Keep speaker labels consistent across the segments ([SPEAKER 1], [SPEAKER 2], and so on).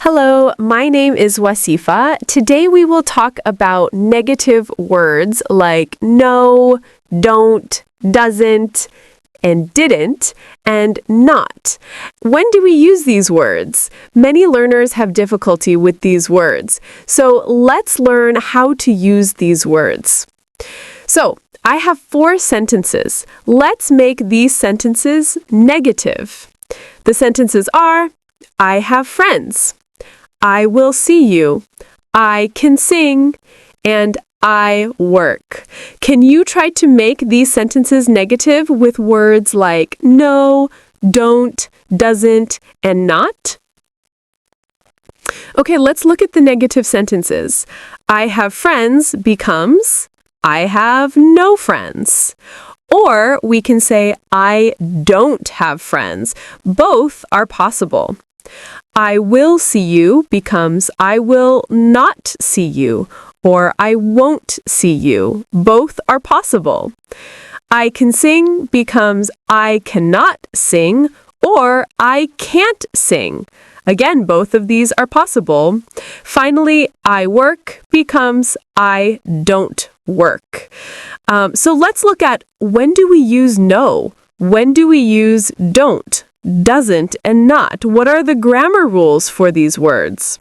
[SPEAKER 1] Hello, my name is Wasifa. Today we will talk about negative words like no, don't, doesn't, and didn't, and not. When do we use these words? Many learners have difficulty with these words. So let's learn how to use these words. So I have 4 sentences. Let's make these sentences negative. The sentences are, I have friends. I will see you. I can sing. And I work. Can you try to make these sentences negative with words like no, don't, doesn't, and not? Okay, let's look at the negative sentences. I have friends becomes I have no friends. Or we can say I don't have friends. Both are possible. I will see you becomes I will not see you, or I won't see you. Both are possible. I can sing becomes I cannot sing, or I can't sing. Again, both of these are possible. Finally, I work becomes I don't work. So let's look at when do we use no? When do we use don't, doesn't, and not? What are the grammar rules for these words?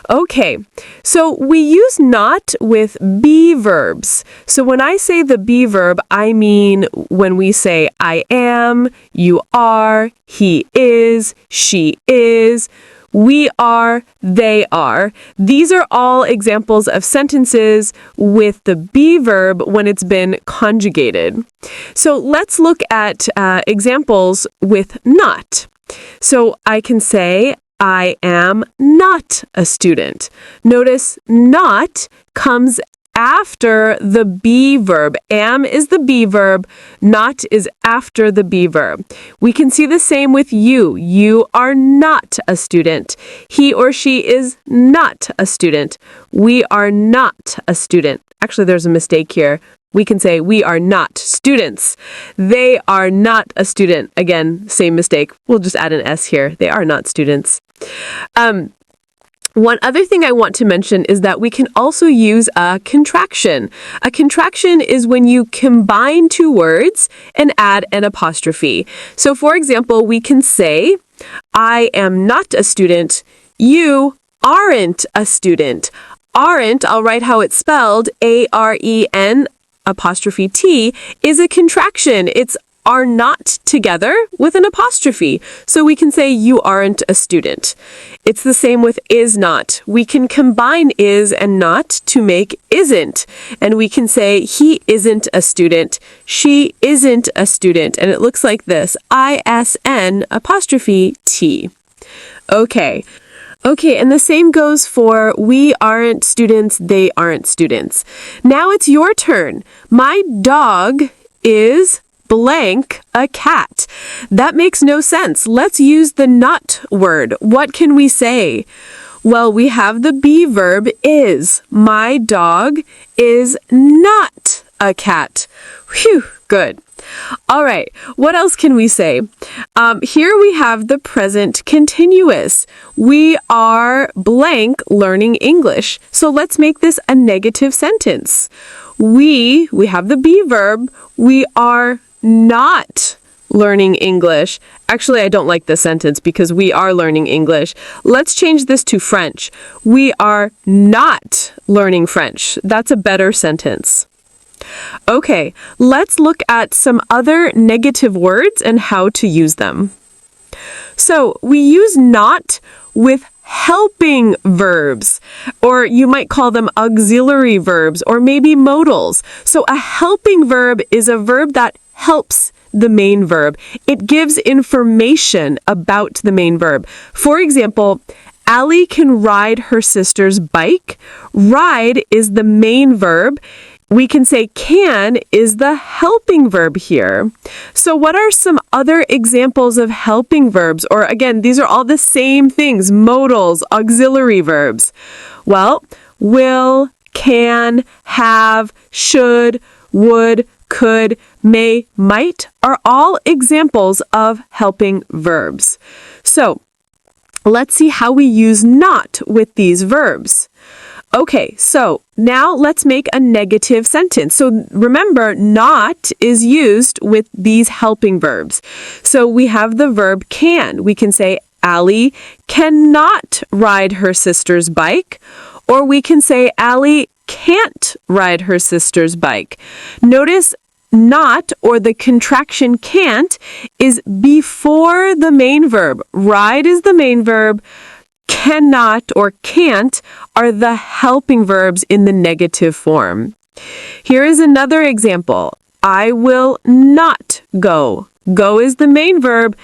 [SPEAKER 1] Okay, so we use not with be verbs. So when I say the be verb, I mean when we say I am, you are, he is, she is, we are, they are. These are all examples of sentences with the be verb when it's been conjugated. So let's look at examples with not. So I can say, I am not a student. Notice not comes after the be verb. Am is the be verb, not is after the be verb. We can see the same with you. You are not a student. He or she is not a student. We are not a student. Actually, there's a mistake here. We can say we are not students. They are not a student. Again, same mistake. We'll just add an S here. They are not students. One other thing I want to mention is that we can also use a contraction. A contraction is when you combine 2 words and add an apostrophe. So for example, we can say, I am not a student. You aren't a student. Aren't, I'll write how it's spelled, A-R-E-N apostrophe T, is a contraction. It's are not together with an apostrophe. So we can say you aren't a student. It's the same with is not. We can combine is and not to make isn't. And we can say he isn't a student. She isn't a student. And it looks like this, I-S-N apostrophe T. Okay, and the same goes for we aren't students, they aren't students. Now it's your turn. My dog is blank a cat. That makes no sense. Let's use the not word. What can we say? Well, we have the be verb is. My dog is not a cat. Phew, good. All right, what else can we say? Here we have the present continuous. We are blank learning English. So let's make this a negative sentence. We have the be verb. We are not learning English. Actually, I don't like this sentence because we are learning English. Let's change this to French. We are not learning French. That's a better sentence. Okay, let's look at some other negative words and how to use them. So we use not with helping verbs, or you might call them auxiliary verbs, or maybe modals. So a helping verb is a verb that helps the main verb. It gives information about the main verb. For example, Allie can ride her sister's bike. Ride is the main verb. We can say can is the helping verb here. So what are some other examples of helping verbs? Or again, these are all the same things, modals, auxiliary verbs. Well, will, can, have, should, would, could, may, might are all examples of helping verbs. So Let's see how we use not with these verbs. Okay, so now let's make a negative sentence. So remember, not is used with these helping verbs. So we have the verb can. We can say, Allie cannot ride her sister's bike. Or we can say, Allie can't ride her sister's bike. Notice not, or the contraction can't, is before the main verb. Ride is the main verb. Cannot or can't are the helping verbs in the negative form. Here is another example. I will not go. Go is the main verb.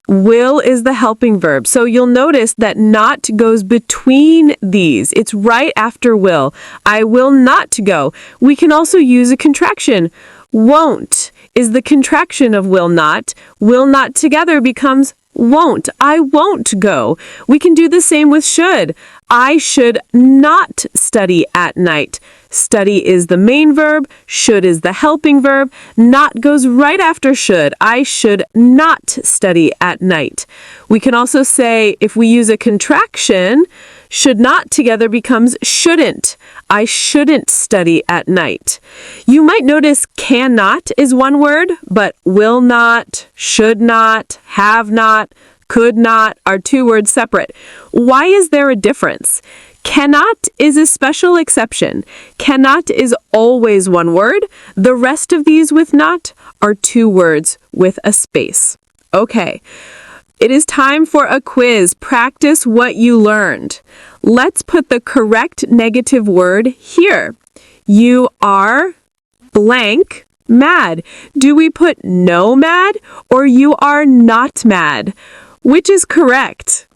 [SPEAKER 1] Will is the helping verb. So you'll notice that not goes between these. It's right after will. I will not go. We can also use a contraction. Won't is the contraction of will not. Will not together becomes won't. I won't go. We can do the same with should. I should not study at night. Study is the main verb. Should is the helping verb. Not goes right after should. I should not study at night. We can also say, if we use a contraction, should not together becomes shouldn't. I shouldn't study at night. You might notice cannot is one word, but will not, should not, have not, could not are two words separate. Why is there a difference? Cannot is a special exception. Cannot is always one word. The rest of these with not are two words with a space. Okay. It is time for a quiz. Practice what you learned. Let's put the correct negative word here. You are blank mad. Do we put no mad or you are not mad? Which is correct?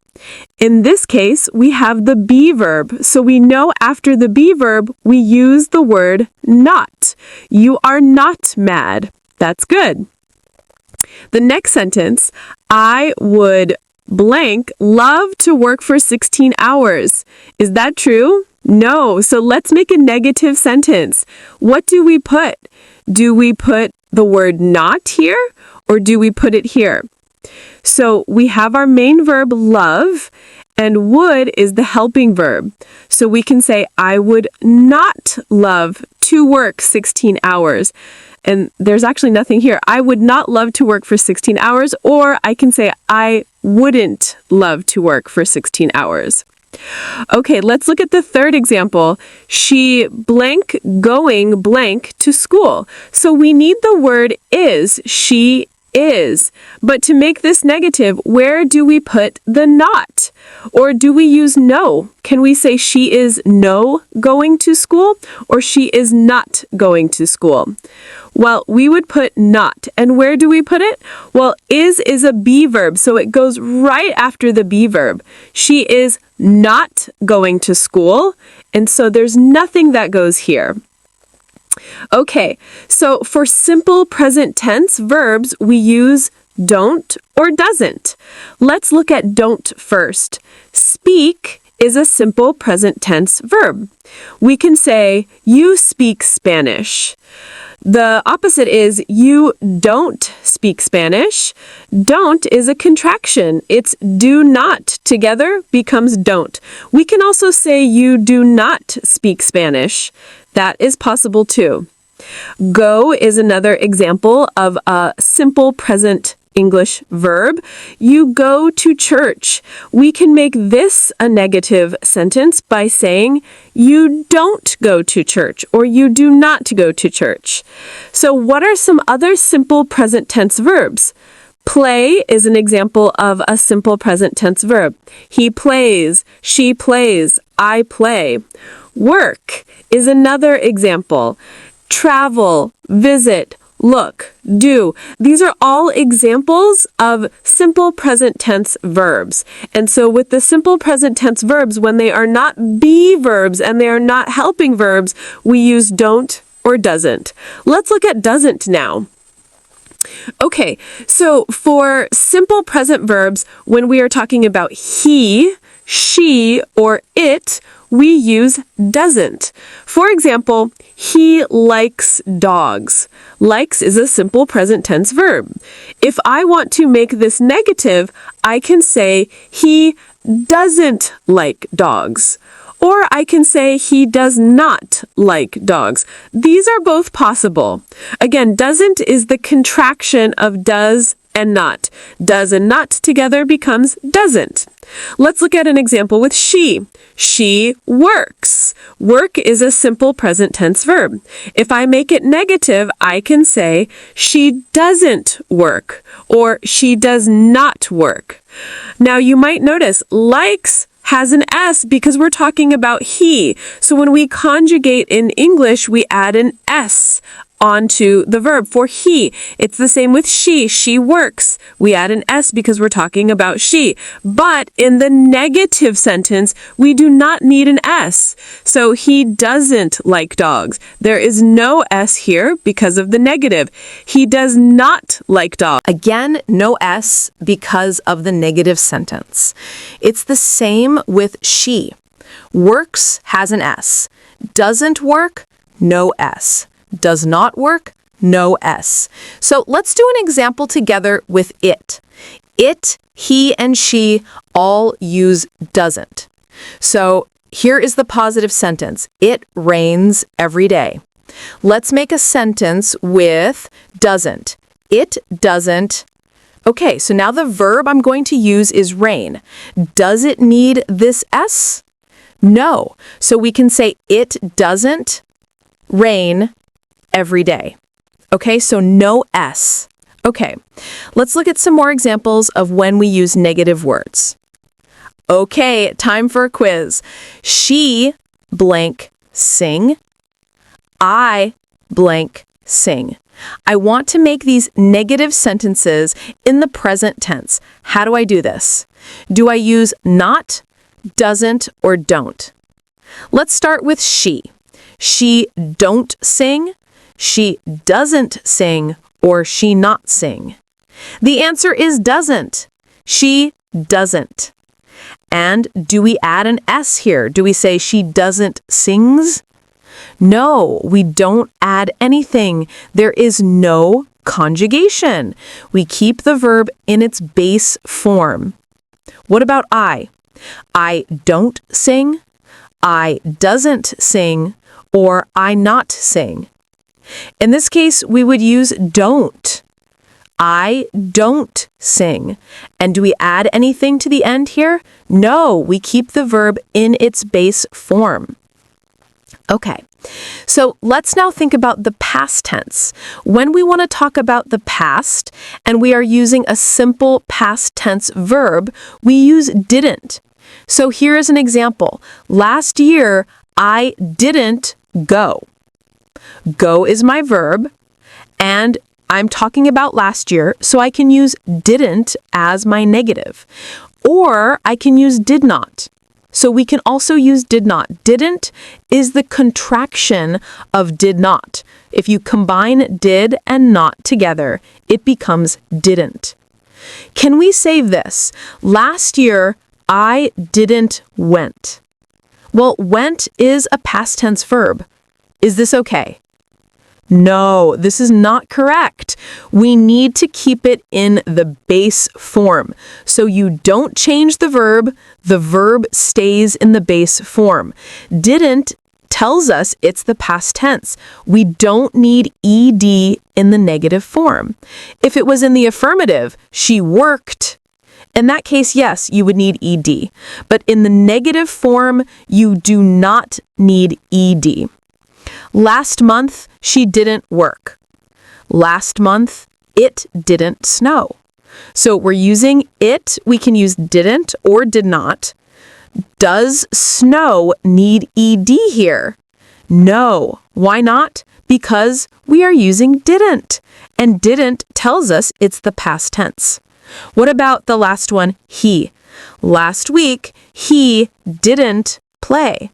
[SPEAKER 1] In this case, we have the be verb, so we know after the be verb, we use the word not. You are not mad. That's good. The next sentence, I would blank love to work for 16 hours. Is that true? No. So let's make a negative sentence. What do we put? Do we put the word not here or do we put it here? So we have our main verb love and would is the helping verb. So we can say I would not love to work 16 hours. And there's actually nothing here. I would not love to work for 16 hours, or I can say I wouldn't love to work for 16 hours. Okay, let's look at the third example. She blank going blank to school. So we need the word is. She is. But to make this negative, where do we put the not? Or do we use no? Can we say she is no going to school or she is not going to school? Well, we would put not. And where do we put it? Well, is a be verb, so it goes right after the be verb. She is not going to school, and so there's nothing that goes here. Okay, so for simple present tense verbs, we use don't or doesn't. Let's look at don't first. Speak is a simple present tense verb. We can say, you speak Spanish. The opposite is you don't speak Spanish. Don't is a contraction. It's do not together becomes don't. We can also say you do not speak Spanish. That is possible too. Go is another example of a simple present English verb. You go to church. We can make this a negative sentence by saying you don't go to church or you do not go to church. So what are some other simple present tense verbs? Play is an example of a simple present tense verb. He plays, she plays, I play. Work is another example. Travel, visit, look, do. These are all examples of simple present tense verbs. And so with the simple present tense verbs, when they are not be verbs and they are not helping verbs, we use don't or doesn't. Let's look at doesn't now. Okay, so for simple present verbs, when we are talking about he, she, or it, we use doesn't. For example, he likes dogs. Likes is a simple present tense verb. If I want to make this negative, I can say he doesn't like dogs. Or I can say he does not like dogs. These are both possible. Again, doesn't is the contraction of does and not. Does and not together becomes doesn't. Let's look at an example with she. She works. Work is a simple present tense verb. If I make it negative, I can say she doesn't work or she does not work. Now you might notice likes has an S because we're talking about he. So when we conjugate in English, we add an S onto the verb for he. It's the same with she. She works. We add an S because we're talking about she. But in the negative sentence, we do not need an S. So he doesn't like dogs. There is no S here because of the negative. He does not like dogs.
[SPEAKER 2] Again, no S because of the negative sentence. It's the same with she. Works has an S. Doesn't work, no S. Does not work, no S. So let's do an example together with it. It, he, and she all use doesn't. So here is the positive sentence. It rains every day. Let's make a sentence with doesn't. It doesn't. Okay, so now the verb I'm going to use is rain. Does it need this S? No. So we can say it doesn't rain every day. Okay, so no S. Okay, let's look at some more examples of when we use negative words. Okay, time for a quiz. She blank sing. I blank sing. I want to make these negative sentences in the present tense. How do I do this? Do I use not, doesn't, or don't? Let's start with she. She don't sing, she doesn't sing, or she not sing. The answer is doesn't. She doesn't. And do we add an S here? Do we say she doesn't sings? No, we don't add anything. There is no conjugation. We keep the verb in its base form. What about I? I don't sing, I doesn't sing, or I not sing. In this case, we would use don't. I don't sing. And do we add anything to the end here? No, we keep the verb in its base form. Okay, so let's now think about the past tense. When we want to talk about the past and we are using a simple past tense verb, we use didn't. So here is an example. Last year, I didn't go. Go is my verb, and I'm talking about last year, so I can use didn't as my negative. Or I can use did not. So we can also use did not. Didn't is the contraction of did not. If you combine did and not together, it becomes didn't. Can we say this? Last year, I didn't went. Well, went is a past tense verb. Is this okay? No, this is not correct. We need to keep it in the base form. So you don't change the verb stays in the base form. Didn't tells us it's the past tense. We don't need ed in the negative form. If it was in the affirmative, she worked. In that case, yes, you would need ed. But in the negative form, you do not need ed. Last month, she didn't work. Last month, it didn't snow. So we're using it. We can use didn't or did not. Does snow need ed here? No. Why not? Because we are using didn't. And didn't tells us it's the past tense. What about the last one, he? Last week, he didn't play.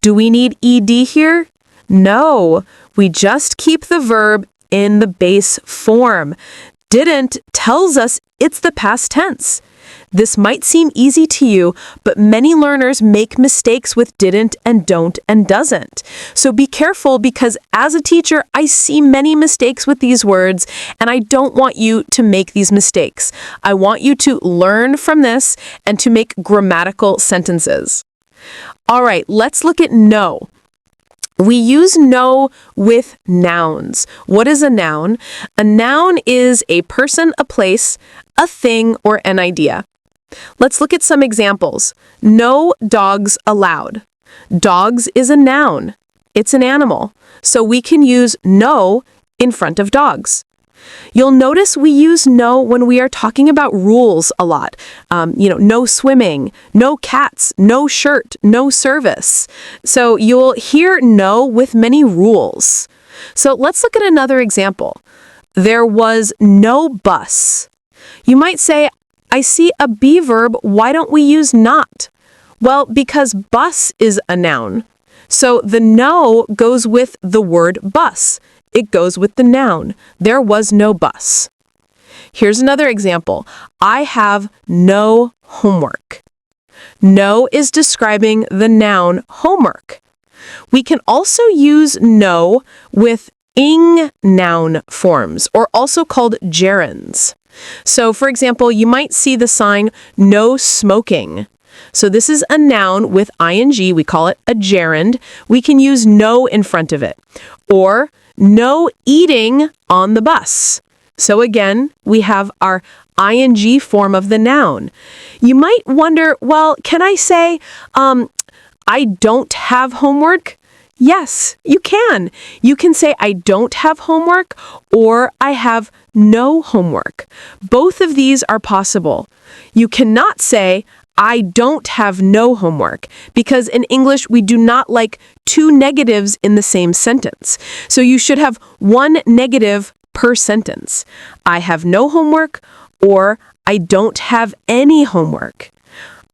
[SPEAKER 2] Do we need ed here? No, we just keep the verb in the base form. Didn't tells us it's the past tense. This might seem easy to you, but many learners make mistakes with didn't and don't and doesn't. So be careful, because as a teacher, I see many mistakes with these words, and I don't want you to make these mistakes. I want you to learn from this and to make grammatical sentences. All right, let's look at no. We use no with nouns. What is a noun? A noun is a person, a place, a thing, or an idea. Let's look at some examples. No dogs allowed. Dogs is a noun. It's an animal. So we can use no in front of dogs. You'll notice we use no when we are talking about rules a lot. No swimming, no cats, no shirt, no service. So you'll hear no with many rules. So let's look at another example. There was no bus. You might say, I see a be verb, why don't we use not? Well, because bus is a noun. So the no goes with the word bus. It goes with the noun. There was no bus. Here's another example. I have no homework. No is describing the noun homework. We can also use no with ing noun forms, or also called gerunds. So, for example, you might see the sign no smoking. So this is a noun with ing. We call it a gerund. We can use no in front of it. Or no eating on the bus. So again, we have our ing form of the noun. You might wonder, well, can I say, I don't have homework? Yes, you can. You can say, I don't have homework, or I have no homework. Both of these are possible. You cannot say, I don't have no homework, because in English, we do not like two negatives in the same sentence. So you should have one negative per sentence. I have no homework, or I don't have any homework.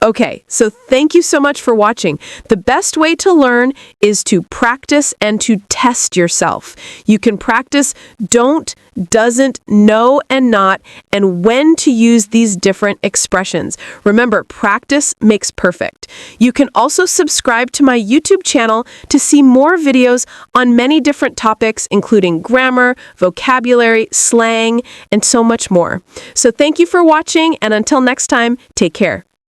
[SPEAKER 2] Okay, so thank you so much for watching. The best way to learn is to practice and to test yourself. You can practice don't, doesn't, no, and not, and when to use these different expressions. Remember, practice makes perfect. You can also subscribe to my YouTube channel to see more videos on many different topics, including grammar, vocabulary, slang, and so much more. So thank you for watching, and until next time, take care.